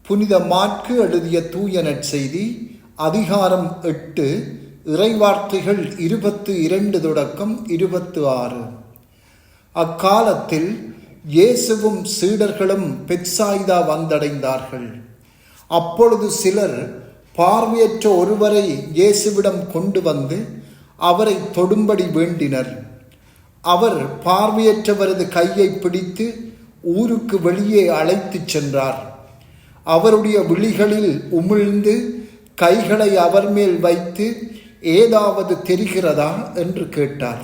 புனித மாற்கு எழுதிய தூய நற்செய்தி அதிகாரம் 8 இறைவார்த்தைகள் 22 தொடக்கம் 26. அக்காலத்தில் இயேசுவும் சீடர்களும் பெத்சாய்தா வந்தடைந்தார்கள். அப்பொழுது சிலர் பார்வையற்ற ஒருவரை இயேசுவிடம் கொண்டு வந்து அவரை தொடும்படி வேண்டினர். அவர் பார்வையற்றவரது கையை பிடித்து ஊருக்கு வெளியே அழைத்துச் சென்றார். அவருடைய விழிகளில் உமிழ்ந்து கைகளை அவர் மேல் வைத்து ஏதாவது தெரிகிறதா என்று கேட்டார்.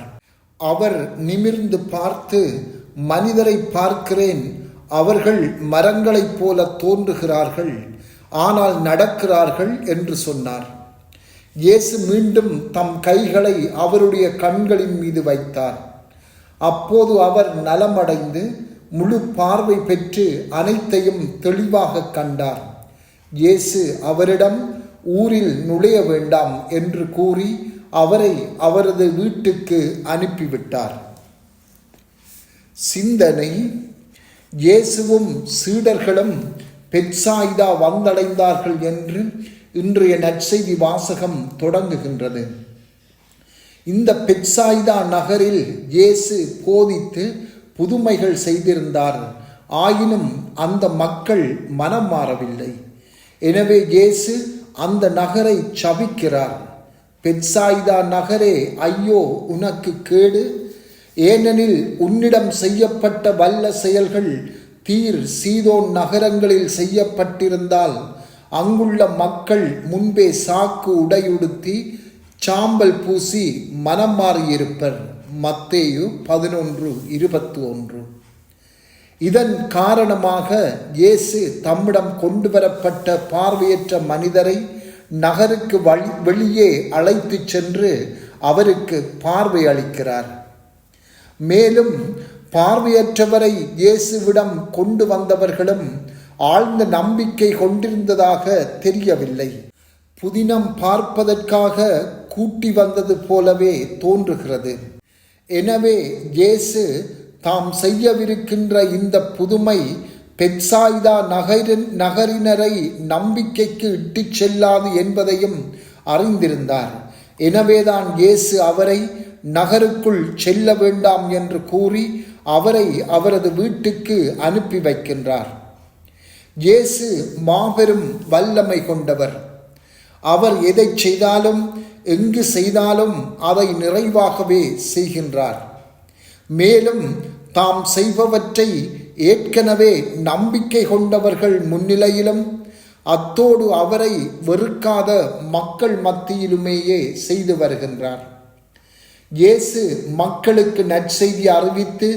அவர் நிமிர்ந்து பார்த்து, மனிதரை பார்க்கிறேன், அவர்கள் மரங்களைப் போல தோன்றுகிறார்கள், ஆனால் நடக்கிறார்கள் என்று சொன்னார். இயேசு மீண்டும் தம் கைகளை அவருடைய கண்களின் மீது வைத்தார். அப்போது அவர் நலமடைந்து முழு பார்வை பெற்று அனைத்தையும் தெளிவாக கண்டார். இயேசு அவரிடம் ஊரில் நுழைய வேண்டாம் என்று கூறி அவரை அவரது வீட்டுக்கு அனுப்பிவிட்டார். சிந்தனை: இயேசுவும் சீடர்களும் பெத்சாய்தா வந்தடைந்தார்கள் என்று இன்றைய நற்செய்தி வாசகம் தொடங்குகின்றது. இந்த பெத்சாய்தா நகரில் இயேசு போதித்து புதுமைகள் செய்திருந்தார். ஆயினும் அந்த மக்கள் மனம் மாறவில்லை. எனவே இயேசு அந்த நகரை சபிக்கிறார். பெத்சாய்தா நகரே, ஐயோ உனக்கு கேடு! ஏனெனில் உன்னிடம் செய்யப்பட்ட வல்ல செயல்கள் தீர் சீதோன் நகரங்களில் செய்யப்பட்டிருந்தால் அங்குள்ள மக்கள் முன்பே சாக்கு உடையுடுத்தி சாம்பல் பூசி மனம் மாறியிருப்பர். மத்தேயு 11:21. இதன் காரணமாக இயேசு தம்மிடம் கொண்டு வரப்பட்ட பார்வையற்ற மனிதரை நகருக்கு வெளியே அழைத்துச் சென்று அவருக்கு பார்வை அளிக்கிறார். மேலும் பார்வையற்றவரை இயேசுவிடம் கொண்டு வந்தவர்களும் ஆழ்ந்த நம்பிக்கை கொண்டிருந்ததாக தெரியவில்லை. புதினம் பார்ப்பதற்காக கூட்டி வந்தது போலவே தோன்றுகிறது. எனவே இயேசு தாம் செய்யவிருக்கின்ற இந்த புதுமை பெத்சாய்தா நகரினரை நம்பிக்கைக்கு இட்டுச் செல்லாது என்பதையும் அறிந்திருந்தார். எனவேதான் இயேசு அவரை நகருக்குள் செல்ல வேண்டாம் என்று கூறி அவரை அவரது வீட்டுக்கு அனுப்பி வைக்கின்றார். இயேசு மாபெரும் வல்லமை கொண்டவர். அவர் எதை செய்தாலும் எங்கு செய்தாலும் அதை நிறைவாகவே செய்கின்றார். மேலும் தாம் செய்பவற்றை ஏற்கனவே நம்பிக்கை கொண்டவர்கள் முன்னிலையிலும் அத்தோடு அவரை வெறுக்காத மக்கள் மத்தியிலுமேயே செய்து வருகின்றார். இயேசு மக்களுக்கு நற்செய்தி அறிவித்து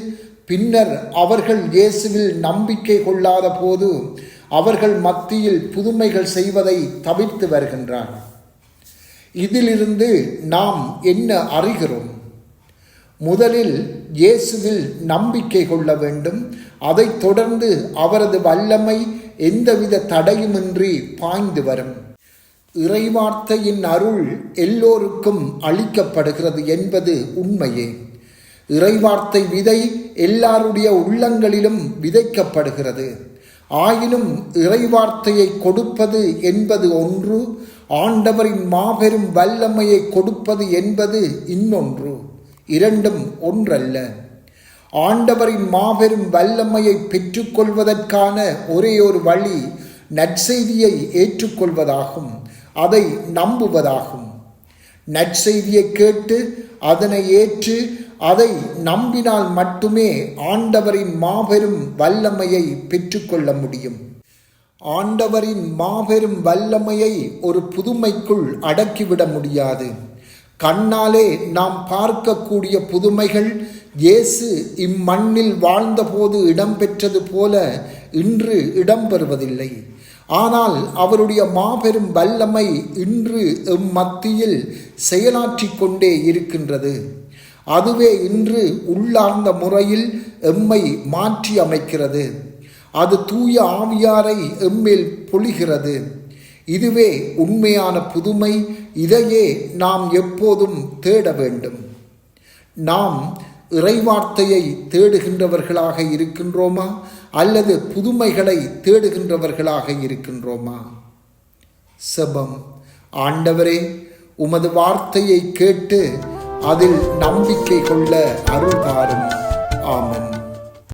பின்னர் அவர்கள் இயேசுவில் நம்பிக்கை கொள்ளாத போது அவர்கள் மத்தியில் புதுமைகள் செய்வதை தவிர்த்து வருகின்றார். இதிலிருந்து நாம் என்ன அறிகிறோம்? முதலில் இயேசுவில் நம்பிக்கை கொள்ள வேண்டும். அதைத் தொடர்ந்து அவரது வல்லமை எந்தவித தடையுமின்றி பாய்ந்து வரும். இறைவார்த்தையின் அருள் எல்லோருக்கும் அளிக்கப்படுகிறது என்பது உண்மையே. இறைவார்த்தை விதை எல்லாருடைய உள்ளங்களிலும் விதைக்கப்படுகிறது. ஆயினும் இறைவார்த்தையை கொடுப்பது என்பது ஒன்று, ஆண்டவரின் மாபெரும் வல்லமையை கொடுப்பது என்பது இன்னொன்று. இரண்டும் ஒன்றல்ல. ஆண்டவரின் மாபெரும் வல்லமையை பெற்றுக்கொள்வதற்கான ஒரே ஒரு வழி நற்செய்தியை ஏற்றுக்கொள்வதாகும், அதை நம்புவதாகும். நற்செய்தியை கேட்டு அதனை ஏற்று அதை நம்பினால் மட்டுமே ஆண்டவரின் மாபெரும் வல்லமையை பெற்றுக்கொள்ள முடியும். ஆண்டவரின் மாபெரும் வல்லமையை ஒரு புதுமைக்குள் அடக்கிவிட முடியாது. கண்ணாலே நாம் பார்க்கக்கூடிய புதுமைகள் இயேசு இம்மண்ணில் வாழ்ந்தபோது இடம்பெற்றது போல இன்று இடம்பெறுவதில்லை. ஆனால் அவருடைய மாபெரும் வல்லமை இன்று மத்தியில் செயலாற்றிக் கொண்டே இருக்கின்றது. அதுவே இன்று உள்ளார்ந்த முறையில் எம்மை மாற்றி அமைக்கிறது. அது தூய ஆவியாரை எம்மேல் பொழிகிறது. இதுவே உண்மையான புதுமை. இதையே நாம் எப்போதும் தேட வேண்டும். நாம் இறைவார்த்தையை தேடுகின்றவர்களாக இருக்கின்றோமா அல்லது புதுமைகளை தேடுகின்றவர்களாக இருக்கின்றோமா? செபம். ஆண்டவரே, உமது வார்த்தையை கேட்டு அதில் நம்பிக்கை கொள்ள அருள் தாரும். ஆமென்.